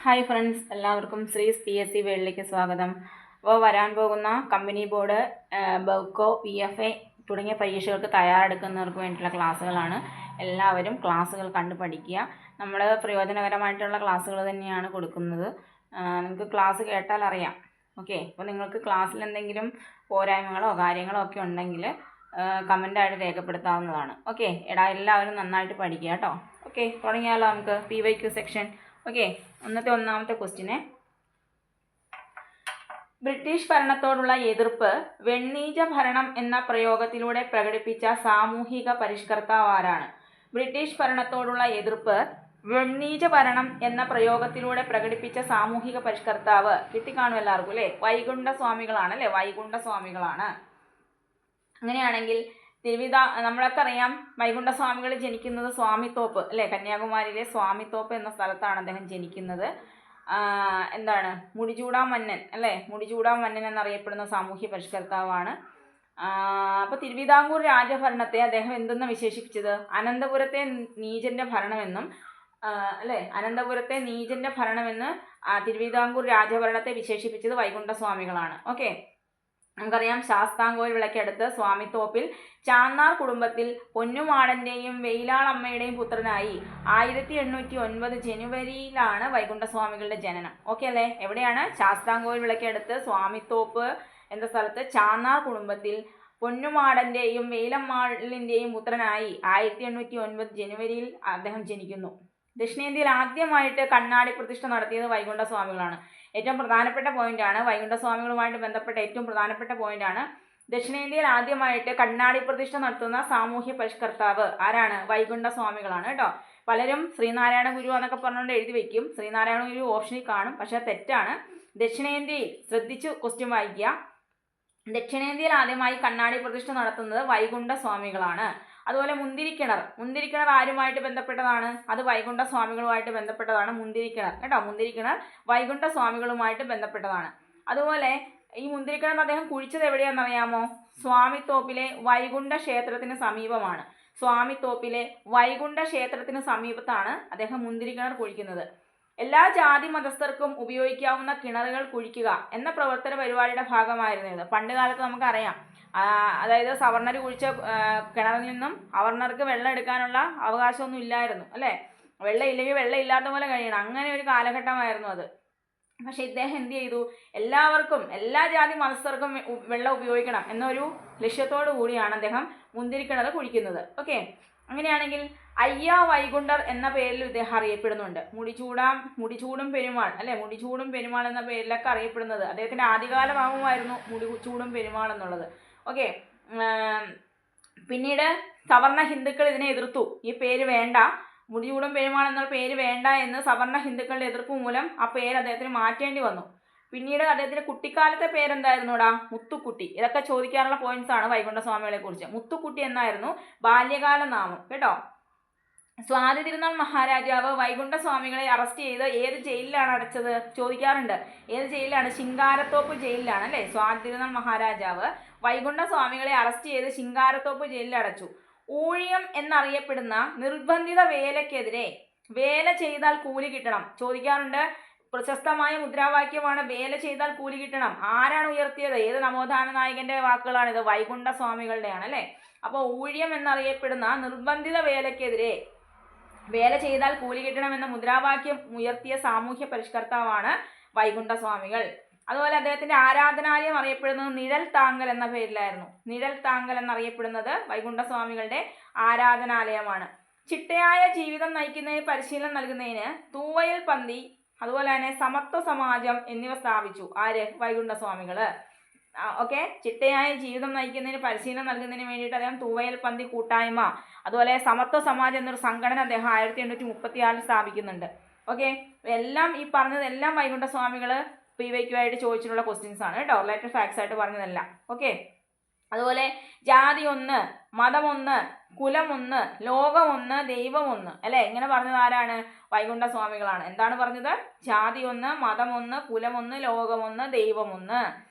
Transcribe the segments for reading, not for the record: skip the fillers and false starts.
Hi friends, എല്ലാവർക്കും ശ്രീസ് PSC വേൾഡിലേക്ക് സ്വാഗതം. അപ്പോൾ വരാൻ പോകുന്ന കമ്പനി ബോർഡ്, ബൗക്കോ, PFA തുടങ്ങിയ പരീക്ഷകൾക്ക് തയ്യാറെടുക്കുന്നവർക്ക് വേണ്ടിയിട്ടുള്ള ക്ലാസ്സുകളാണ്. എല്ലാവരും ക്ലാസ്സുകൾ കണ്ടു പഠിക്കുക. നമ്മൾ പ്രയോജനകരമായിട്ടുള്ള ക്ലാസ്സുകൾ തന്നെയാണ് കൊടുക്കുന്നത്. നിങ്ങൾക്ക് ക്ലാസ് കേട്ടാൽ അറിയാം. ഓക്കെ, അപ്പോൾ നിങ്ങൾക്ക് ക്ലാസ്സിൽ എന്തെങ്കിലും പോരായ്മകളോ കാര്യങ്ങളോ ഒക്കെ ഉണ്ടെങ്കിൽ കമൻ്റായിട്ട് രേഖപ്പെടുത്താവുന്നതാണ്. ഓക്കെ, എല്ലാവരും നന്നായിട്ട് പഠിക്കുക കേട്ടോ. ഓക്കെ, തുടങ്ങിയാലോ നമുക്ക് PYQ സെക്ഷൻ. ഓക്കെ, ഒന്നാമത്തെ ക്വസ്റ്റ്യന്, ബ്രിട്ടീഷ് ഭരണത്തോടുള്ള എതിർപ്പ് വെണ്ണീജ ഭരണം എന്ന പ്രയോഗത്തിലൂടെ പ്രകടിപ്പിച്ച സാമൂഹിക പരിഷ്കർത്താവ് ആരാണ്? ബ്രിട്ടീഷ് ഭരണത്തോടുള്ള എതിർപ്പ് വെണ്ണീജ ഭരണം എന്ന പ്രയോഗത്തിലൂടെ പ്രകടിപ്പിച്ച സാമൂഹിക പരിഷ്കർത്താവ് കിട്ടിക്കാണും എല്ലാവർക്കും അല്ലേ? വൈകുണ്ഠസ്വാമികളാണ് അല്ലേ? വൈകുണ്ഠസ്വാമികളാണ്. അങ്ങനെയാണെങ്കിൽ നമ്മളൊക്കെ അറിയാം, വൈകുണ്ഠസ്വാമികൾ ജനിക്കുന്നത് സ്വാമിത്തോപ്പ് അല്ലേ? കന്യാകുമാരിയിലെ സ്വാമിത്തോപ്പ് എന്ന സ്ഥലത്താണ് അദ്ദേഹം ജനിക്കുന്നത്. എന്താണ്? മുടിചൂടാ മന്നൻ അല്ലേ? മുടിചൂടാ മന്നൻ എന്നറിയപ്പെടുന്ന സാമൂഹ്യ പരിഷ്കർത്താവാണ്. അപ്പോൾ തിരുവിതാംകൂർ രാജഭരണത്തെ അദ്ദേഹം എന്തെന്ന് വിശേഷിപ്പിച്ചത്? അനന്തപുരത്തെ നീചന്റെ ഭരണമെന്നും അല്ലേ? അനന്തപുരത്തെ നീചന്റെ ഭരണമെന്ന് തിരുവിതാംകൂർ രാജഭരണത്തെ വിശേഷിപ്പിച്ചത് വൈകുണ്ഠസ്വാമികളാണ്. ഓക്കെ, നമുക്കറിയാം, ശാസ്താംകോയിൽ വിളക്കടുത്ത് സ്വാമിത്തോപ്പിൽ ചാന്നാർ കുടുംബത്തിൽ പൊന്നുമാടൻ്റെയും വെയിലാളമ്മയുടെയും പുത്രനായി 1809 ജനുവരിയിലാണ് വൈകുണ്ഠസ്വാമികളുടെ ജനനം. ഓക്കെ അല്ലേ? എവിടെയാണ്? ശാസ്താംകോയിൽ വിളക്കടുത്ത് സ്വാമിത്തോപ്പ് എന്ന സ്ഥലത്ത് ചാന്നാർ കുടുംബത്തിൽ പൊന്നുമാടൻ്റെയും വെയിലമ്മാളിൻ്റെയും പുത്രനായി 1809 ജനുവരിയിൽ അദ്ദേഹം ജനിക്കുന്നു. ദക്ഷിണേന്ത്യയിൽ ആദ്യമായിട്ട് കണ്ണാടി പ്രതിഷ്ഠ നടത്തിയത് വൈകുണ്ഠസ്വാമികളാണ്. ഏറ്റവും പ്രധാനപ്പെട്ട പോയിന്റാണ്. വൈകുണ്ഠസ്വാമികളുമായിട്ട് ബന്ധപ്പെട്ട ഏറ്റവും പ്രധാനപ്പെട്ട പോയിന്റാണ്. ദക്ഷിണേന്ത്യയിൽ ആദ്യമായിട്ട് കണ്ണാടി പ്രതിഷ്ഠ നടത്തുന്ന സാമൂഹ്യ പരിഷ്കർത്താവ് ആരാണ്? വൈകുണ്ഠസ്വാമികളാണ് കേട്ടോ. പലരും ശ്രീനാരായണ ഗുരു എന്നൊക്കെ പറഞ്ഞുകൊണ്ട് എഴുതി വെക്കും. ശ്രീനാരായണ ഗുരു ഓപ്ഷനിൽ കാണും, പക്ഷെ തെറ്റാണ്. ദക്ഷിണേന്ത്യയിൽ ശ്രദ്ധിച്ച് ക്വസ്റ്റ്യൻ വായിക്കുക. ദക്ഷിണേന്ത്യയിൽ ആദ്യമായി കണ്ണാടി പ്രതിഷ്ഠ നടത്തുന്നത് വൈകുണ്ഠസ്വാമികളാണ്. അതുപോലെ മുന്തിരിക്കിണർ ആരുമായിട്ട് ബന്ധപ്പെട്ടതാണ്? അത് വൈകുണ്ഠസ്വാമികളുമായിട്ട് ബന്ധപ്പെട്ടതാണ്. മുന്തിരിക്കിണർ കേട്ടോ, മുന്തിരിക്കിണർ വൈകുണ്ഠസ്വാമികളുമായിട്ട് ബന്ധപ്പെട്ടതാണ്. അതുപോലെ ഈ മുന്തിരിക്കിണർ അദ്ദേഹം കുഴിച്ചത് എവിടെയാണെന്നറിയാമോ? സ്വാമിത്തോപ്പിലെ വൈകുണ്ഠ ക്ഷേത്രത്തിന് സമീപമാണ്. സ്വാമിത്തോപ്പിലെ വൈകുണ്ഠ ക്ഷേത്രത്തിന് സമീപത്താണ് അദ്ദേഹം മുന്തിരിക്കിണർ കുഴിക്കുന്നത്. എല്ലാ ജാതി മതസ്ഥർക്കും ഉപയോഗിക്കാവുന്ന കിണറുകൾ കുഴിക്കുക എന്ന പ്രവർത്തന പരിപാടിയുടെ ഭാഗമായിരുന്നു ഇത്. പണ്ട് കാലത്ത് നമുക്കറിയാം, അതായത് സവർണർ കുഴിച്ച കിണറിൽ നിന്നും അവർണർക്ക് വെള്ളം എടുക്കാനുള്ള അവകാശമൊന്നും ഇല്ലായിരുന്നു അല്ലേ? വെള്ളം ഇല്ലെങ്കിൽ വെള്ളം ഇല്ലാത്ത പോലെ കഴിയണം, അങ്ങനെ ഒരു കാലഘട്ടമായിരുന്നു അത്. പക്ഷെ ഇദ്ദേഹം എന്ത് ചെയ്തു? എല്ലാവർക്കും, എല്ലാ ജാതി മതസ്ഥർക്കും വെള്ളം ഉപയോഗിക്കണം എന്നൊരു ലക്ഷ്യത്തോടു കൂടിയാണ് അദ്ദേഹം മുന്തിരിക്കിണർ കുഴിക്കുന്നത്. ഓക്കെ, അങ്ങനെയാണെങ്കിൽ അയ്യാ വൈകുണ്ഠർ എന്ന പേരിൽ ഇദ്ദേഹം അറിയപ്പെടുന്നുണ്ട്. മുടിചൂടും പെരുമാൾ അല്ലെ? മുടിചൂടും പെരുമാൾ എന്ന പേരിലൊക്കെ അറിയപ്പെടുന്നത് അദ്ദേഹത്തിന്റെ ആദ്യകാല നാമമായിരുന്നു മുടിചൂടും പെരുമാൾ എന്നുള്ളത്. ഓക്കെ, പിന്നീട് സവർണ ഹിന്ദുക്കൾ ഇതിനെ എതിർത്തു. ഈ പേര് വേണ്ട, മുടിചൂടും പെരുമാൾ എന്നുള്ള പേര് വേണ്ട എന്ന് സവർണ ഹിന്ദുക്കളുടെ എതിർപ്പ് മൂലം ആ പേര് അദ്ദേഹത്തിന് മാറ്റേണ്ടി വന്നു. പിന്നീട് അദ്ദേഹത്തിന്റെ കുട്ടിക്കാലത്തെ പേരെന്തായിരുന്നുടാ? മുത്തുക്കുട്ടി. ഇതൊക്കെ ചോദിക്കാറുള്ള പോയിന്റ്സ് ആണ് വൈകുണ്ഠസ്വാമികളെ കുറിച്ച്. മുത്തുക്കുട്ടി എന്നായിരുന്നു ബാല്യകാല നാമം കേട്ടോ. സ്വാതി തിരുനാൾ മഹാരാജാവ് വൈകുണ്ഠസ്വാമികളെ അറസ്റ്റ് ചെയ്ത് ഏത് ജയിലിലാണ് അടച്ചത്? ചോദിക്കാറുണ്ട്. ഏത് ജയിലിലാണ്? ശിങ്കാരത്തോപ്പ് ജയിലിലാണ് അല്ലേ? സ്വാതി തിരുനാൾ മഹാരാജാവ് വൈകുണ്ഠസ്വാമികളെ അറസ്റ്റ് ചെയ്ത് ശിങ്കാരത്തോപ്പ് ജയിലിൽ അടച്ചു. ഊഴിയം എന്നറിയപ്പെടുന്ന നിർബന്ധിത വേലയ്ക്കെതിരെ വേല ചെയ്താൽ കൂലി കിട്ടണം ചോദിക്കാറുണ്ട്. പ്രശസ്തമായ മുദ്രാവാക്യമാണ് വേല ചെയ്താൽ കൂലി കിട്ടണം. ആരാണ് ഉയർത്തിയത്? ഏത് നവോത്ഥാന നായകന്റെ വാക്കുകളാണിത്? വൈകുണ്ഠസ്വാമികളുടെയാണ് അല്ലേ? അപ്പോൾ ഊഴിയം എന്നറിയപ്പെടുന്ന നിർബന്ധിത വേലയ്ക്കെതിരെ വേല ചെയ്താൽ കൂലി കിട്ടണം എന്ന മുദ്രാവാക്യം ഉയർത്തിയ സാമൂഹ്യ പരിഷ്കർത്താവാണ് വൈകുണ്ഠസ്വാമികൾ. അതുപോലെ അദ്ദേഹത്തിന്റെ ആരാധനാലയം അറിയപ്പെടുന്നത് നിഴൽ താങ്കൽ എന്ന പേരിലായിരുന്നു. നിഴൽ താങ്കൽ എന്നറിയപ്പെടുന്നത് വൈകുണ്ഠസ്വാമികളുടെ ആരാധനാലയമാണ്. ചിട്ടയായ ജീവിതം നയിക്കുന്നതിന് പരിശീലനം നൽകുന്നതിന് തൂവയൽ പന്തി, അതുപോലെ തന്നെ സമത്വ സമാജം എന്നിവ സ്ഥാപിച്ചു. ആര്? വൈകുണ്ഠസ്വാമികള്. ഓക്കെ, ചിട്ടയായ ജീവിതം നയിക്കുന്നതിന് പരിശീലനം നൽകുന്നതിന് വേണ്ടിയിട്ട് അദ്ദേഹം തൂവയൽ പന്തി കൂട്ടായ്മ, അതുപോലെ സമത്വ സമാജം എന്നൊരു സംഘടന അദ്ദേഹം 1836 സ്ഥാപിക്കുന്നുണ്ട്. ഓക്കെ, എല്ലാം ഈ പറഞ്ഞതെല്ലാം വൈകുണ്ഠസ്വാമികൾ PYQ ആയിട്ട് ചോദിച്ചിട്ടുള്ള ക്വസ്റ്റ്യൻസ് ആണ് കേട്ടോ. റിലേറ്റഡ് ഫാക്ട്സ് ആയിട്ട് പറഞ്ഞതല്ല. ഓക്കെ, അതുപോലെ ജാതി ഒന്ന്, മതം ഒന്ന്, കുലം ഒന്ന്, ലോകം ഒന്ന്, ദൈവം ഒന്ന് അല്ലെ? ഇങ്ങനെ പറഞ്ഞത് ആരാണ്? വൈകുണ്ഠസ്വാമികളാണ്. എന്താണ് പറഞ്ഞത്? ജാതി ഒന്ന്, മതം ഒന്ന്, കുലം ഒന്ന്, ലോകം ഒന്ന്, ദൈവം ഒന്ന്.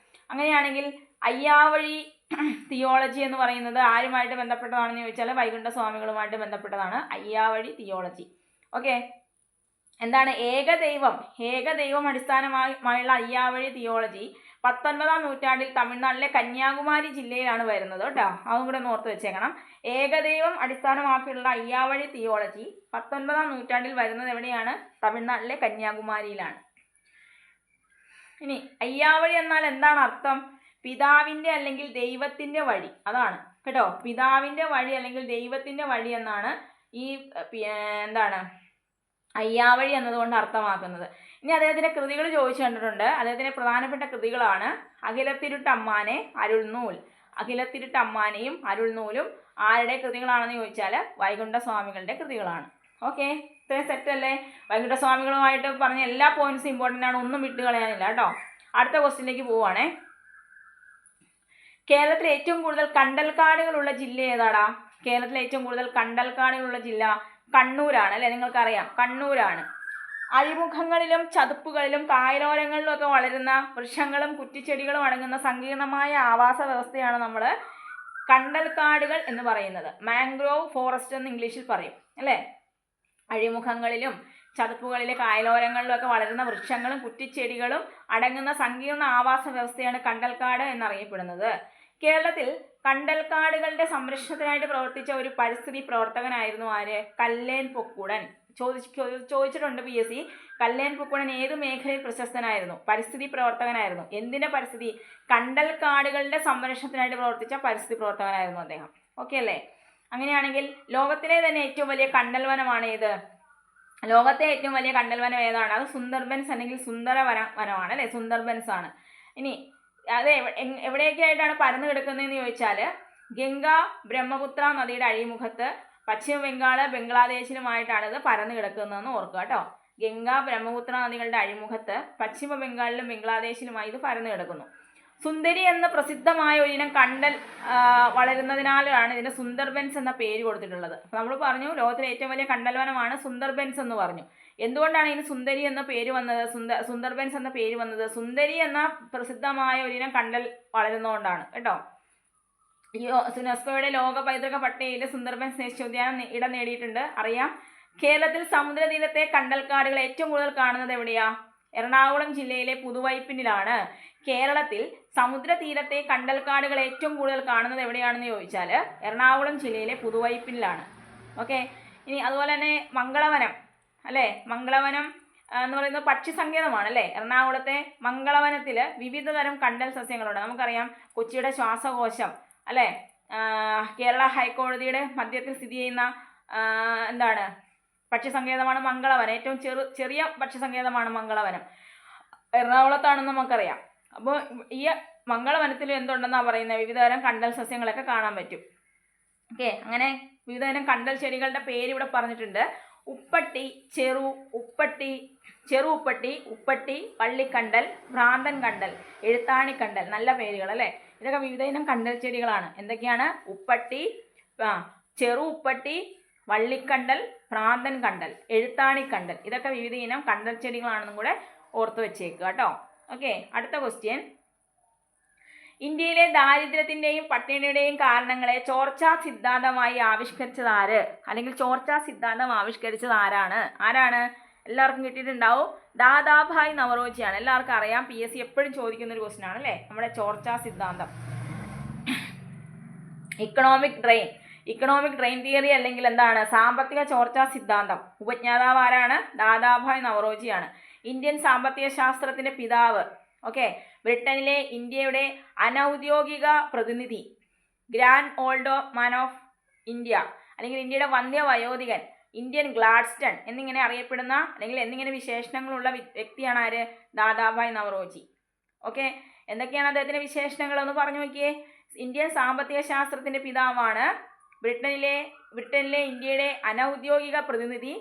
അങ്ങനെയാണെങ്കിൽ അയ്യാവഴി തിയോളജി എന്ന് പറയുന്നത് ആരുമായിട്ട് ബന്ധപ്പെട്ടതാണെന്ന് ചോദിച്ചാൽ വൈകുണ്ഠസ്വാമികളുമായിട്ട് ബന്ധപ്പെട്ടതാണ് അയ്യാവഴി തിയോളജി. ഓക്കെ, എന്താണ് ഏകദൈവം അടിസ്ഥാനമായുള്ള അയ്യാവഴി തിയോളജി 19-ാം നൂറ്റാണ്ടിൽ തമിഴ്നാട്ടിലെ കന്യാകുമാരി ജില്ലയിലാണ് വരുന്നത് കേട്ടോ. അതും കൂടെ ഒന്ന് ഓർത്ത് വെച്ചേക്കണം. ഏകദൈവം അടിസ്ഥാനമാക്കിയുള്ള അയ്യാവഴി തിയോളജി 19-ാം നൂറ്റാണ്ടിൽ വരുന്നത് എവിടെയാണ്? തമിഴ്നാട്ടിലെ കന്യാകുമാരിയിലാണ്. ഇനി അയ്യാവഴി എന്നാൽ എന്താണ് അർത്ഥം? പിതാവിൻ്റെ അല്ലെങ്കിൽ ദൈവത്തിൻ്റെ വഴി, അതാണ് കേട്ടോ. പിതാവിൻ്റെ വഴി അല്ലെങ്കിൽ ദൈവത്തിൻ്റെ വഴി എന്നാണ് ഈ എന്താണ് അയ്യാവഴി എന്നതുകൊണ്ട് അർത്ഥമാക്കുന്നത്. ഇനി അദ്ദേഹത്തിൻ്റെ കൃതികൾ ചോദിച്ചു കണ്ടിട്ടുണ്ട്. അദ്ദേഹത്തിൻ്റെ പ്രധാനപ്പെട്ട കൃതികളാണ് അഖിലത്തിരുട്ടമ്മാനെ, അരുൾനൂൽ. അഖിലത്തിരുട്ടമ്മാനെയും അരുൾനൂലും ആരുടെ കൃതികളാണെന്ന് ചോദിച്ചാൽ വൈകുണ്ഠസ്വാമികളുടെ കൃതികളാണ്. ഓക്കെ, ഇത്രയും സെറ്റല്ലേ? വൈകുണ്ഠസ്വാമികളുമായിട്ട് പറഞ്ഞ എല്ലാ പോയിന്റ്സും ഇമ്പോർട്ടൻ്റ് ആണ്, ഒന്നും വിട്ട് കളയാനില്ല കേട്ടോ. അടുത്ത ക്വസ്റ്റ്യനിലേക്ക് പോവുകയാണേ. കേരളത്തിൽ ഏറ്റവും കൂടുതൽ കണ്ടൽക്കാടുകളുള്ള ജില്ല ഏതാടാ? കേരളത്തിൽ ഏറ്റവും കൂടുതൽ കണ്ടൽക്കാടുകളുള്ള ജില്ല കണ്ണൂരാണ് അല്ലേ? നിങ്ങൾക്കറിയാം, കണ്ണൂരാണ്. അഴിമുഖങ്ങളിലും ചതുപ്പുകളിലും കായലോരങ്ങളിലും ഒക്കെ വളരുന്ന വൃക്ഷങ്ങളും കുറ്റിച്ചെടികളും അടങ്ങുന്ന സങ്കീർണമായ ആവാസ വ്യവസ്ഥയാണ് നമ്മൾ കണ്ടൽക്കാടുകൾ എന്ന് പറയുന്നത്. മാംഗ്രോവ് ഫോറസ്റ്റ് എന്ന് ഇംഗ്ലീഷിൽ പറയും അല്ലേ? അഴിമുഖങ്ങളിലും ചതുപ്പുകളിലെ കായലോരങ്ങളിലും ഒക്കെ വളരുന്ന വൃക്ഷങ്ങളും കുറ്റിച്ചെടികളും അടങ്ങുന്ന സങ്കീർണ ആവാസ വ്യവസ്ഥയാണ് കണ്ടൽക്കാട് എന്നറിയപ്പെടുന്നത്. കേരളത്തിൽ കണ്ടൽക്കാടുകളുടെ സംരക്ഷണത്തിനായിട്ട് പ്രവർത്തിച്ച ഒരു പരിസ്ഥിതി പ്രവർത്തകനായിരുന്നു ആര്? കല്ലേൻ പൊക്കുടൻ. ചോദിച്ചിട്ടുണ്ട് PSC. കല്ലേൻ പൊക്കുടൻ ഏത് മേഖലയിൽ പ്രശസ്തനായിരുന്നു? പരിസ്ഥിതി പ്രവർത്തകനായിരുന്നു. എന്തിൻ്റെ പരിസ്ഥിതി? കണ്ടൽക്കാടുകളുടെ സംരക്ഷണത്തിനായിട്ട് പ്രവർത്തിച്ച പരിസ്ഥിതി പ്രവർത്തകനായിരുന്നു അദ്ദേഹം. ഓക്കെ അല്ലേ? അങ്ങനെയാണെങ്കിൽ ലോകത്തിലെ തന്നെ ഏറ്റവും വലിയ കണ്ടൽ വനമാണ് ഏത്? ലോകത്തെ ഏറ്റവും വലിയ കണ്ടൽ വനം ഏതാണ്? അത് സുന്ദർബൻസ് അല്ലെങ്കിൽ സുന്ദര വനമാണ് അല്ലേ? സുന്ദർബൻസ് ആണ്. ഇനി അത് എവിടെയൊക്കെ ആയിട്ടാണ് പരന്നു കിടക്കുന്നതെന്ന് ചോദിച്ചാൽ ഗംഗ ബ്രഹ്മപുത്ര നദിയുടെ അഴിമുഖത്ത് പശ്ചിമ ബംഗാള് ബംഗ്ലാദേശിലുമായിട്ടാണ് ഇത് പരന്നു കിടക്കുന്നതെന്ന് ഓർക്കുക കേട്ടോ. ഗംഗ ബ്രഹ്മപുത്ര നദികളുടെ അഴിമുഖത്ത് പശ്ചിമ ബംഗാളിലും ബംഗ്ലാദേശിലുമായി ഇത് പരന്നു കിടക്കുന്നു. സുന്ദരി എന്ന പ്രസിദ്ധമായ ഒരിനം കണ്ടൽ വളരുന്നതിനാലാണ് ഇതിന് സുന്ദർബൻസ് എന്ന പേര് കൊടുത്തിട്ടുള്ളത്. അപ്പോൾ നമ്മൾ പറഞ്ഞു ലോകത്തിലെ ഏറ്റവും വലിയ കണ്ടൽവനമാണ് സുന്ദർബൻസ് എന്ന് പറഞ്ഞു. എന്തുകൊണ്ടാണ് ഇതിന് സുന്ദരി എന്ന പേര് വന്നത്? സുന്ദർബൻസ് എന്ന പേര് വന്നത് സുന്ദരി എന്ന പ്രസിദ്ധമായ ഒരിനം കണ്ടൽ വളരുന്നതുകൊണ്ടാണ് കേട്ടോ. യുനെസ്കോയുടെ ലോക പൈതൃക പട്ടികയിൽ സുന്ദർബൻസ് ദേശീയോദ്യാനം ഇടം നേടിയിട്ടുണ്ട്, അറിയാം. കേരളത്തിൽ സമുദ്രതീരത്തെ കണ്ടൽക്കാടുകൾ ഏറ്റവും കൂടുതൽ കാണുന്നത് എവിടെയാ? എറണാകുളം ജില്ലയിലെ പുതുവൈപ്പിനിലാണ്. കേരളത്തിൽ സമുദ്രതീരത്തെ കണ്ടൽക്കാടുകൾ ഏറ്റവും കൂടുതൽ കാണുന്നത് എവിടെയാണെന്ന് ചോദിച്ചാൽ എറണാകുളം ജില്ലയിലെ പുതുവൈപ്പിനിലാണ്. ഓക്കെ, ഇനി അതുപോലെ തന്നെ മംഗളവനം അല്ലേ? മംഗളവനം എന്ന് പറയുന്നത് പക്ഷി സങ്കേതമാണ് അല്ലേ? എറണാകുളത്തെ മംഗളവനത്തിൽ വിവിധ തരം കണ്ടൽ സസ്യങ്ങളുണ്ട്. നമുക്കറിയാം കൊച്ചിയുടെ ശ്വാസകോശം അല്ലേ? കേരള ഹൈക്കോടതിയുടെ മധ്യത്തിൽ സ്ഥിതി ചെയ്യുന്ന എന്താണ് പക്ഷി സങ്കേതമാണ് മംഗളവനം. ഏറ്റവും ചെറിയ പക്ഷി സങ്കേതമാണ് മംഗളവനം, എറണാകുളത്താണെന്ന് നമുക്കറിയാം. അപ്പോൾ ഈ മംഗളവനത്തിൽ എന്തുണ്ടെന്നാണ് പറയുന്നത്? വിവിധതരം കണ്ടൽ സസ്യങ്ങളൊക്കെ കാണാൻ പറ്റും. ഓക്കെ, അങ്ങനെ വിവിധതരം കണ്ടൽ ചെടികളുടെ പേര് ഇവിടെ പറഞ്ഞിട്ടുണ്ട്. ഉപ്പട്ടി, ചെറു ഉപ്പട്ടി, വള്ളിക്കണ്ടൽ, ഭ്രാന്തൻ കണ്ടൽ, എഴുത്താണിക്കണ്ടൽ. നല്ല പേരുകൾ അല്ലേ? ഇതൊക്കെ വിവിധയിനം കണ്ടൽ ചെടികളാണ്. എന്തൊക്കെയാണ്? ഉപ്പട്ടി, ചെറു ഉപ്പട്ടി, വള്ളിക്കണ്ടൽ, ഭ്രാന്തൻ കണ്ടൽ, എഴുത്താണിക്കണ്ടൽ. ഇതൊക്കെ വിവിധ ഇനം കണ്ടൽ ചെടികളാണെന്നും കൂടെ ഓർത്ത് വെച്ചേക്കുക കേട്ടോ. ഓക്കെ, അടുത്ത ക്വസ്റ്റ്യൻ. ഇന്ത്യയിലെ ദാരിദ്ര്യത്തിൻ്റെയും പട്ടിണിയുടെയും കാരണങ്ങളെ ചോർച്ചാ സിദ്ധാന്തമായി ആവിഷ്കരിച്ചത് ആര്? അല്ലെങ്കിൽ ചോർച്ചാ സിദ്ധാന്തം ആവിഷ്കരിച്ചത് ആരാണ്? എല്ലാവർക്കും കിട്ടിയിട്ടുണ്ടാവും. ദാദാഭായ് നവറോജിയാണ്. എല്ലാവർക്കും അറിയാം, PSC എപ്പോഴും ചോദിക്കുന്ന ഒരു ക്വസ്റ്റ്യൻ ആണ് അല്ലേ? നമ്മുടെ ചോർച്ചാ സിദ്ധാന്തം. ഇക്കണോമിക് ഡ്രെയിൻ തിയറി അല്ലെങ്കിൽ എന്താണ് സാമ്പത്തിക ചോർച്ചാ സിദ്ധാന്തം ഉപജ്ഞാതാവ് ആരാണ്? ദാദാഭായ് നവറോജിയാണ്. ഇന്ത്യൻ സാമ്പത്തിക ശാസ്ത്രത്തിൻ്റെ പിതാവ്. ഓക്കെ, ബ്രിട്ടനിലെ ഇന്ത്യയുടെ അനൗദ്യോഗിക പ്രതിനിധി, grand old man of India അല്ലെങ്കിൽ ഇന്ത്യയുടെ വന്ധ്യവയോധികൻ, ഇന്ത്യൻ ഗ്ലാഡ്സ്റ്റൺ എന്നിങ്ങനെ അറിയപ്പെടുന്ന അല്ലെങ്കിൽ എന്നിങ്ങനെ വിശേഷണങ്ങളുള്ള വ്യക്തിയാണ് ആര്? ദാദാഭായ് നവറോജി. ഓക്കെ, എന്തൊക്കെയാണ് അദ്ദേഹത്തിൻ്റെ വിശേഷണങ്ങളെന്ന് പറഞ്ഞു നോക്കിയേ. ഇന്ത്യൻ സാമ്പത്തിക ശാസ്ത്രത്തിൻ്റെ പിതാവാണ്, ബ്രിട്ടനിലെ ഇന്ത്യയുടെ അനൗദ്യോഗിക പ്രതിനിധി,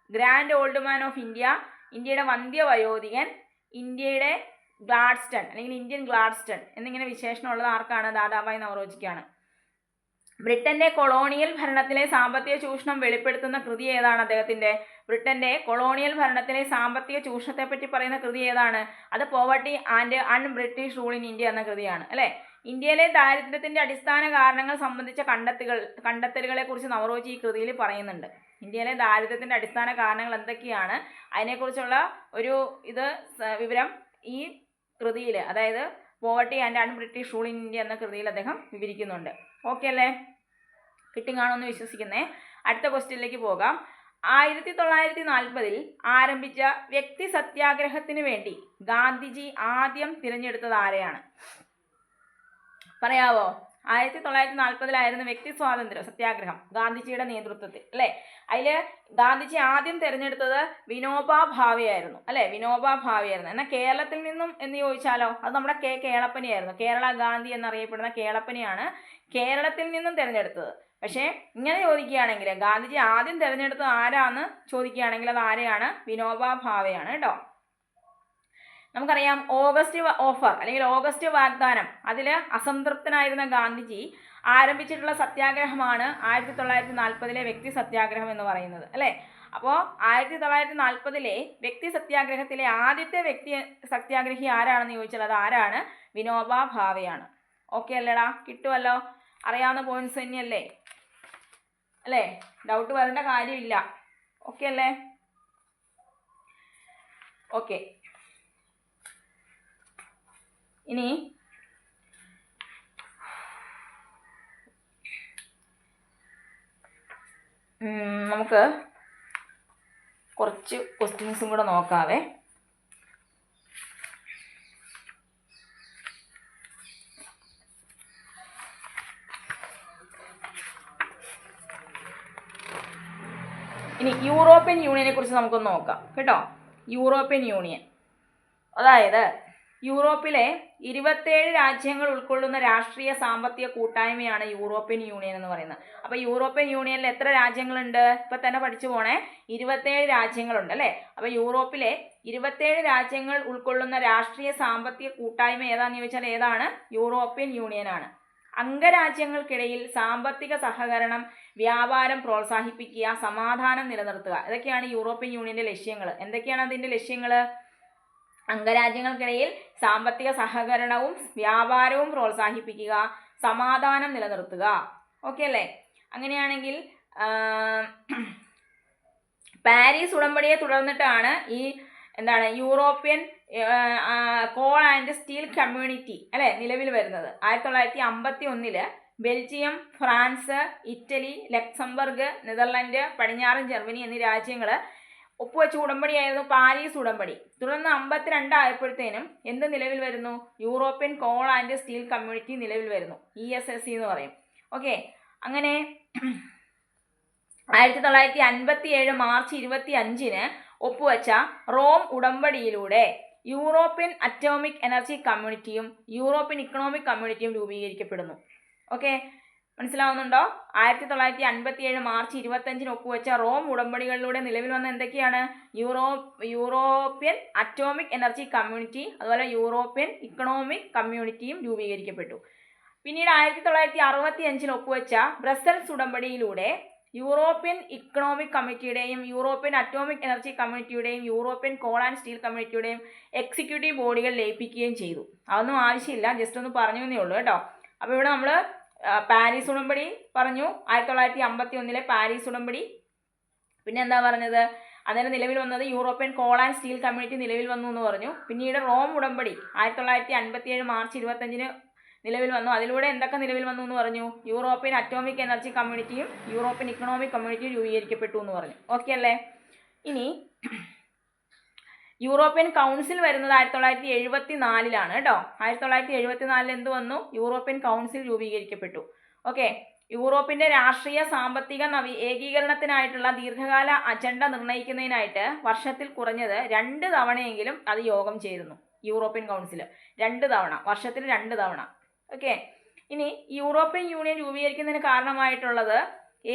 grand old man of India, ഇന്ത്യയുടെ വന്ധ്യവയോധികൻ, ഇന്ത്യയുടെ ഗ്ലാഡ്സ്റ്റൺ അല്ലെങ്കിൽ ഇന്ത്യൻ ഗ്ലാഡ്സ്റ്റൺ എന്നിങ്ങനെ വിശേഷണമുള്ളത് ആർക്കാണ്? ദാദാഭായ് നവറോജിക്കാണ്. ബ്രിട്ടന്റെ കൊളോണിയൽ ഭരണത്തിലെ സാമ്പത്തിക ചൂഷണം വെളിപ്പെടുത്തുന്ന കൃതി ഏതാണ് അദ്ദേഹത്തിൻ്റെ? ബ്രിട്ടന്റെ കൊളോണിയൽ ഭരണത്തിലെ സാമ്പത്തിക ചൂഷണത്തെപ്പറ്റി പറയുന്ന കൃതി ഏതാണ്? അത് poverty and un British rule in India എന്ന കൃതിയാണ് അല്ലേ? ഇന്ത്യയിലെ ദാരിദ്ര്യത്തിൻ്റെ അടിസ്ഥാന കാരണങ്ങൾ സംബന്ധിച്ച കണ്ടെത്തലുകളെ കുറിച്ച് നവറോജി ഈ കൃതിയിൽ പറയുന്നുണ്ട്. ഇന്ത്യയിലെ ദാരിദ്ര്യത്തിൻ്റെ അടിസ്ഥാന കാരണങ്ങൾ എന്തൊക്കെയാണ്, അതിനെക്കുറിച്ചുള്ള ഒരു വിവരം ഈ കൃതിയിൽ, അതായത് poverty and un British rule in India എന്ന കൃതിയിൽ അദ്ദേഹം വിവരിക്കുന്നുണ്ട്. ഓക്കെ അല്ലേ? കിട്ടി കാണുമെന്ന് വിശ്വസിക്കുന്നേ. അടുത്ത ക്വസ്റ്റ്യനിലേക്ക് പോകാം. 1940 ആരംഭിച്ച വ്യക്തി സത്യാഗ്രഹത്തിന് വേണ്ടി ഗാന്ധിജി ആദ്യം തിരഞ്ഞെടുത്തത് ആരെയാണ്? പറയാവോ? 1940 വ്യക്തി സ്വാതന്ത്ര്യ സത്യാഗ്രഹം ഗാന്ധിജിയുടെ നേതൃത്വത്തിൽ അല്ലേ. അതിൽ ഗാന്ധിജി ആദ്യം തിരഞ്ഞെടുത്തത് വിനോബ ഭാവെയായിരുന്നു അല്ലേ. വിനോബ ഭാവെയായിരുന്നു. എന്നാൽ കേരളത്തിൽ നിന്നും എന്ന് ചോദിച്ചാലോ, അത് നമ്മുടെ കേളപ്പനെയായിരുന്നു. കേരള ഗാന്ധി എന്നറിയപ്പെടുന്ന കേളപ്പനെയാണ് കേരളത്തിൽ നിന്നും തിരഞ്ഞെടുത്തത്. പക്ഷേ ഇങ്ങനെ ചോദിക്കുകയാണെങ്കിൽ ഗാന്ധിജി ആദ്യം തിരഞ്ഞെടുത്തത് ആരാന്ന് ചോദിക്കുകയാണെങ്കിൽ അത് ആരെയാണ്? വിനോബ ഭാവെയാണ് കേട്ടോ. നമുക്കറിയാം ഓഗസ്റ്റ് ഓഫർ അല്ലെങ്കിൽ ഓഗസ്റ്റ് വാഗ്ദാനം, അതിൽ അസംതൃപ്തനായിരുന്ന ഗാന്ധിജി ആരംഭിച്ചിട്ടുള്ള സത്യാഗ്രഹമാണ് 1940 വ്യക്തി സത്യാഗ്രഹം എന്ന് പറയുന്നത് അല്ലേ. അപ്പോൾ 1940 വ്യക്തി സത്യാഗ്രഹത്തിലെ ആദ്യത്തെ വ്യക്തി സത്യാഗ്രഹി ആരാണെന്ന് ചോദിച്ചാൽ അത് ആരാണ്? വിനോബ ഭാവെയാണ്. ഓക്കെ അല്ലേടാ? കിട്ടുമല്ലോ? അറിയാവുന്ന പോയിന്റ്സ് തന്നെയല്ലേ അല്ലേ? ഡൗട്ട് വരേണ്ട കാര്യമില്ല. ഓക്കെ അല്ലേ? ഓക്കെ, ഇനി നമുക്ക് കുറച്ച് ക്വസ്റ്റ്യൻസും കൂടെ നോക്കാവേ. ഇനി യൂറോപ്യൻ യൂണിയനെ കുറിച്ച് നമുക്കൊന്ന് നോക്കാം കേട്ടോ. യൂറോപ്യൻ യൂണിയൻ, അതായത് യൂറോപ്പിലെ 27 രാജ്യങ്ങൾ ഉൾക്കൊള്ളുന്ന രാഷ്ട്രീയ സാമ്പത്തിക കൂട്ടായ്മയാണ് യൂറോപ്യൻ യൂണിയൻ എന്ന് പറയുന്നത്. അപ്പോൾ യൂറോപ്യൻ യൂണിയനിൽ എത്ര രാജ്യങ്ങളുണ്ട്? ഇപ്പം തന്നെ പഠിച്ചു പോണേ. 27 രാജ്യങ്ങളുണ്ട് അല്ലേ. അപ്പോൾ യൂറോപ്പിലെ 27 രാജ്യങ്ങൾ ഉൾക്കൊള്ളുന്ന രാഷ്ട്രീയ സാമ്പത്തിക കൂട്ടായ്മ ഏതാണെന്ന് ചോദിച്ചാൽ ഏതാണ്? യൂറോപ്യൻ യൂണിയനാണ്. അംഗരാജ്യങ്ങൾക്കിടയിൽ സാമ്പത്തിക സഹകരണം, വ്യാപാരം പ്രോത്സാഹിപ്പിക്കുക, സമാധാനം നിലനിർത്തുക, ഇതൊക്കെയാണ് യൂറോപ്യൻ യൂണിയന്റെ ലക്ഷ്യങ്ങൾ. എന്തൊക്കെയാണ് അതിൻ്റെ ലക്ഷ്യങ്ങൾ? അംഗരാജ്യങ്ങൾക്കിടയിൽ സാമ്പത്തിക സഹകരണവും വ്യാപാരവും പ്രോത്സാഹിപ്പിക്കുക, സമാധാനം നിലനിർത്തുക. ഓക്കെ അല്ലേ? അങ്ങനെയാണെങ്കിൽ പാരീസ് ഉടമ്പടിയെ തുടർന്നിട്ടാണ് ഈ European coal and steel community അല്ലേ നിലവിൽ വരുന്നത്. 1951 Belgium, France, Italy, Luxembourg, Netherland, പടിഞ്ഞാറൻ ജർമ്മനി എന്നീ രാജ്യങ്ങൾ ഒപ്പുവെച്ച ഉടമ്പടിയായിരുന്നു പാരീസ് ഉടമ്പടി. തുടർന്ന് 52 ആയപ്പോഴത്തേനും എന്ത് നിലവിൽ വരുന്നു? European coal and steel community നിലവിൽ വരുന്നു. ESSC എന്ന് പറയും. ഓക്കെ, അങ്ങനെ 1957 മാർച്ച് 25 ഒപ്പുവെച്ച റോം ഉടമ്പടിയിലൂടെ യൂറോപ്യൻ അറ്റോമിക് എനർജി കമ്മ്യൂണിറ്റിയും യൂറോപ്യൻ ഇക്കണോമിക് കമ്മ്യൂണിറ്റിയും രൂപീകരിക്കപ്പെടുന്നു. ഓക്കെ, മനസ്സിലാവുന്നുണ്ടോ? 1957 മാർച്ച് 25 ഒപ്പുവെച്ച റോം ഉടമ്പടികളിലൂടെ നിലവിൽ വന്ന എന്തൊക്കെയാണ്? യൂറോപ്യൻ അറ്റോമിക് എനർജി കമ്മ്യൂണിറ്റി, അതുപോലെ യൂറോപ്യൻ ഇക്കണോമിക് കമ്മ്യൂണിറ്റിയും രൂപീകരിക്കപ്പെട്ടു. പിന്നീട് 1965 ഒപ്പുവെച്ച ബ്രസൽസ് ഉടമ്പടിയിലൂടെ യൂറോപ്യൻ ഇക്കണോമിക് കമ്മിറ്റിയുടെയും യൂറോപ്യൻ അറ്റോമിക് എനർജി കമ്മ്യൂണിറ്റിയുടെയും യൂറോപ്യൻ കോൾ ആൻഡ് സ്റ്റീൽ കമ്മ്യൂണിറ്റിയുടെയും എക്സിക്യൂട്ടീവ് ബോഡികൾ ലയിപ്പിക്കുകയും ചെയ്തു. അതൊന്നും ആവശ്യമില്ല, ജസ്റ്റ് ഒന്ന് പറഞ്ഞു എന്നേ ഉള്ളൂ കേട്ടോ. അപ്പോൾ ഇവിടെ നമ്മൾ പാരീസ് ഉടമ്പടി പറഞ്ഞു, 1951 പാരീസ് ഉടമ്പടി. പിന്നെ എന്താ പറഞ്ഞത്? അന്നേരം നിലവിൽ വന്നത് European coal and steel community നിലവിൽ വന്നു എന്ന് പറഞ്ഞു. പിന്നീട് റോം ഉടമ്പടി 1957 മാർച്ച് 25 നിലവിൽ വന്നു. അതിലൂടെ എന്തൊക്കെ നിലവിൽ വന്നു എന്ന് പറഞ്ഞു? യൂറോപ്യൻ അറ്റോമിക് എനർജി കമ്മ്യൂണിറ്റിയും യൂറോപ്യൻ ഇക്കണോമിക് കമ്മ്യൂണിറ്റിയും രൂപീകരിക്കപ്പെട്ടു എന്ന് പറഞ്ഞു. ഓക്കെ അല്ലേ? ഇനി യൂറോപ്യൻ കൗൺസിൽ വരുന്നത് 1974 കേട്ടോ. 1974 എന്ത് വന്നു? European council രൂപീകരിക്കപ്പെട്ടു. ഓക്കെ, യൂറോപ്പിന്റെ രാഷ്ട്രീയ സാമ്പത്തിക ഏകീകരണത്തിനായിട്ടുള്ള ദീർഘകാല അജണ്ട നിർണ്ണയിക്കുന്നതിനായിട്ട് വർഷത്തിൽ കുറഞ്ഞത് 2 തവണയെങ്കിലും അത് യോഗം ചേരുന്നു. യൂറോപ്യൻ കൗൺസിൽ 2 തവണ, വർഷത്തിൽ 2 തവണ. ഓക്കെ, ഇനി യൂറോപ്യൻ യൂണിയൻ രൂപീകരിക്കുന്നതിന് കാരണമായിട്ടുള്ളത്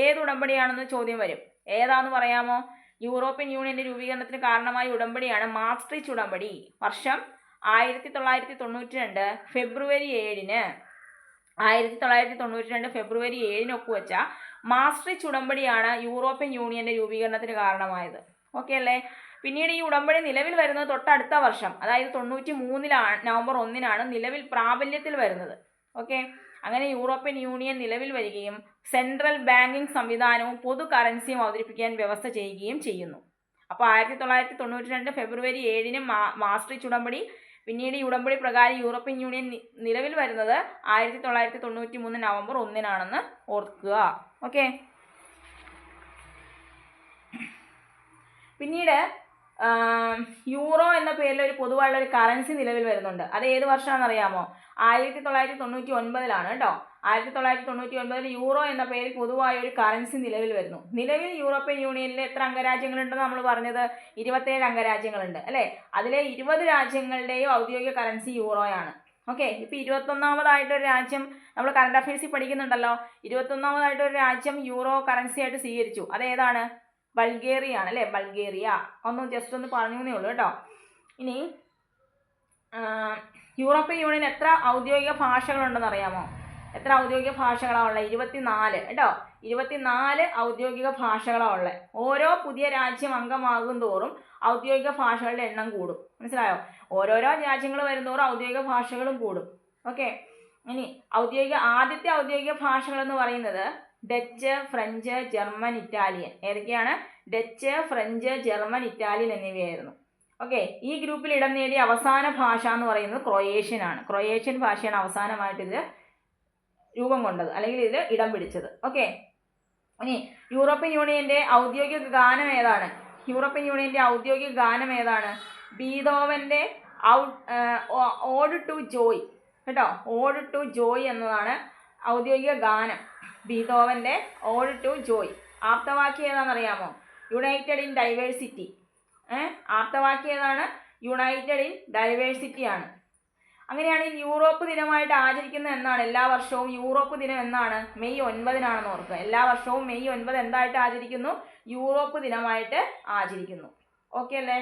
ഏത് ഉടമ്പടിയാണെന്ന് ചോദ്യം വരും. ഏതാന്ന് പറയാമോ? യൂറോപ്യൻ യൂണിയന്റെ രൂപീകരണത്തിന് കാരണമായ ഉടമ്പടിയാണ് മാസ്ട്രിച്ച് ഉടമ്പടി. വർഷം 1992 ഫെബ്രുവരി 7 1992 ഫെബ്രുവരി 7 ഒപ്പുവെച്ച മാസ്ട്രിച്ച് ഉടമ്പടിയാണ് യൂറോപ്യൻ യൂണിയന്റെ രൂപീകരണത്തിന് കാരണമായത്. ഓക്കെ അല്ലേ? പിന്നീട് ഈ ഉടമ്പടി നിലവിൽ വരുന്നത് തൊട്ടടുത്ത വർഷം, അതായത് 93 നവംബർ 1 നിലവിൽ പ്രാബല്യത്തിൽ വരുന്നത്. ഓക്കെ, അങ്ങനെ യൂറോപ്യൻ യൂണിയൻ നിലവിൽ വരികയും സെൻട്രൽ ബാങ്കിങ് സംവിധാനവും പൊതു കറൻസിയും അവതരിപ്പിക്കാൻ വ്യവസ്ഥ ചെയ്യുകയും ചെയ്യുന്നു. അപ്പോൾ 1992 ഫെബ്രുവരി 7 മാസ്ട്രിച്ച് ഉടമ്പടി, പിന്നീട് ഈ ഉടമ്പടി പ്രകാരം യൂറോപ്യൻ യൂണിയൻ നിലവിൽ വരുന്നത് 1993 നവംബർ 1 ഓർക്കുക. ഓക്കെ. പിന്നീട് യൂറോ എന്ന പേരിൽ ഒരു പൊതുവായുള്ള ഒരു കറൻസി നിലവിൽ വരുന്നുണ്ട്. അത് ഏത് വർഷമാണെന്ന് അറിയാമോ? 1999 കേട്ടോ. 1999 യൂറോ എന്ന പേരിൽ പൊതുവായ ഒരു കറൻസി നിലവിൽ വരുന്നു. നിലവിൽ യൂറോപ്യൻ യൂണിയനിൽ എത്ര അംഗരാജ്യങ്ങളുണ്ടെന്ന് നമ്മൾ പറഞ്ഞത്? 27 അംഗരാജ്യങ്ങളുണ്ട് അല്ലേ? അതിലെ 20 രാജ്യങ്ങളുടെയും ഔദ്യോഗിക കറൻസി യൂറോയാണ്. ഓക്കെ. ഇപ്പോൾ 21ാമതായിട്ടൊരു രാജ്യം നമ്മൾ കറണ്ട് അഫയേഴ്സിൽ പഠിക്കുന്നുണ്ടല്ലോ. 21ാമതായിട്ടൊരു രാജ്യം യൂറോ കറൻസി ആയിട്ട് സ്വീകരിച്ചു. അതേതാണ്? ബൾഗേറിയ ആണ് അല്ലേ? ബൾഗേറിയ. ജസ്റ്റ് ഒന്ന് പറഞ്ഞേ ഉള്ളൂ കേട്ടോ. ഇനി യൂറോപ്യൻ യൂണിയൻ എത്ര ഔദ്യോഗിക ഭാഷകളുണ്ടെന്ന് അറിയാമോ? എത്ര ഔദ്യോഗിക ഭാഷകളാണ് ഉള്ളത്? 24 കേട്ടോ. 24 ഔദ്യോഗിക ഭാഷകളാണ് ഉള്ളത്. ഓരോ പുതിയ രാജ്യം അംഗമാകും തോറും ഔദ്യോഗിക ഭാഷകളുടെ എണ്ണം കൂടും. മനസ്സിലായോ? ഓരോരോ രാജ്യങ്ങൾ വരുന്നതോറും ഔദ്യോഗിക ഭാഷകളും കൂടും. ഓക്കെ. ഇനി ആദ്യത്തെ ഔദ്യോഗിക ഭാഷകൾ എന്ന് പറയുന്നത് ഡച്ച്, ഫ്രഞ്ച്, ജർമ്മൻ, ഇറ്റാലിയൻ. ഏതൊക്കെയാണ്? ഡച്ച്, ഫ്രഞ്ച്, ജർമ്മൻ, ഇറ്റാലിയൻ എന്നിവയായിരുന്നു. ഓക്കെ. ഈ ഗ്രൂപ്പിൽ ഇടം നേടിയ അവസാന ഭാഷ എന്ന് പറയുന്നത് ക്രൊയേഷ്യൻ ആണ്. ക്രൊയേഷ്യൻ ഭാഷയാണ് അവസാനമായിട്ട് ഇതിൽ രൂപം കൊണ്ടത്, അല്ലെങ്കിൽ ഇതിൽ ഇടം പിടിച്ചത്. ഓക്കെ. ഇനി യൂറോപ്യൻ യൂണിയന്റെ ഔദ്യോഗിക ഗാനം ഏതാണ്? യൂറോപ്യൻ യൂണിയന്റെ ഔദ്യോഗിക ഗാനം ഏതാണ്? ബീതോവന്റെ ഓഡ് ടു ജോയ് കേട്ടോ. ഓഡ് ടു ജോയ് എന്നതാണ് ഔദ്യോഗിക ഗാനം. ബീതോവന്റെ ഓഡ് ടു ജോയ്. ആപ്തവാക്യം ഏതാണെന്നറിയാമോ? United in diversity. ആപ്തവാക്യം ഏതാണ്? യുണൈറ്റഡ് ഇൻ ഡൈവേഴ്സിറ്റി ആണ്. അങ്ങനെയാണെങ്കിൽ യൂറോപ്പ് ദിനമായിട്ട് ആചരിക്കുന്നത് എന്നാണ്? എല്ലാ വർഷവും യൂറോപ്പ് ദിനം എന്നാണ്? മെയ് 9 ഓർക്കുക. എല്ലാ വർഷവും മെയ് 9 എന്തായിട്ട് ആചരിക്കുന്നു? യൂറോപ്പ് ദിനമായിട്ട് ആചരിക്കുന്നു. ഓക്കെ അല്ലേ?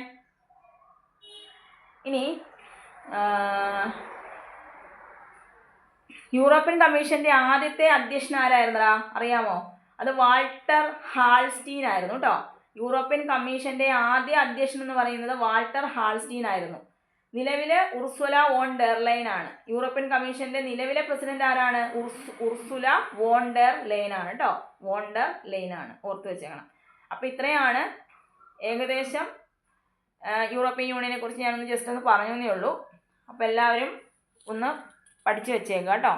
ഇനി യൂറോപ്യൻ കമ്മീഷന്റെ ആദ്യത്തെ അധ്യക്ഷൻ ആരായിരുന്നടാ? അറിയാമോ? അത് വാൾട്ടർ ഹാൾസ്റ്റീൻ ആയിരുന്നു കേട്ടോ. യൂറോപ്യൻ കമ്മീഷന്റെ ആദ്യ അധ്യക്ഷൻ എന്ന് പറയുന്നത് വാൾട്ടർ ഹാൾസ്റ്റീൻ ആയിരുന്നു. നിലവിലെ ഉർസുല വോൺ ഡെർ ലൈൻ ആണ്. യൂറോപ്യൻ കമ്മീഷന്റെ നിലവിലെ പ്രസിഡന്റ് ആരാണ്? ഉർസുല വോൺ ഡെർ ലൈൻ ആണ് കേട്ടോ. വോൺ ഡെർ ലൈൻ ആണ്, ഓർത്ത് വെച്ചേക്കണം. അപ്പോൾ ഇത്രയാണ് ഏകദേശം യൂറോപ്യൻ യൂണിയനെ കുറിച്ച് ഞാനൊന്ന് ജസ്റ്റ് ഒന്ന് പറഞ്ഞേ ഉള്ളൂ. അപ്പോൾ എല്ലാവരും ഒന്ന് പഠിച്ചു വെച്ചേക്കുക കേട്ടോ.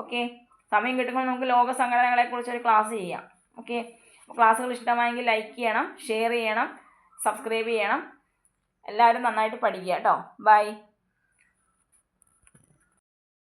ഓക്കെ. സമയം കിട്ടുമ്പോൾ നമുക്ക് ലോക സംഘടനകളെക്കുറിച്ച് ഒരു ക്ലാസ് ചെയ്യാം. ഓക്കെ. അപ്പോൾ ക്ലാസ്സുകൾ ഇഷ്ടമായെങ്കിൽ ലൈക്ക് ചെയ്യണം, ഷെയർ ചെയ്യണം, സബ്സ്ക്രൈബ് ചെയ്യണം. എല്ലാവരും നന്നായിട്ട് പഠിക്കുക കേട്ടോ. ബൈ.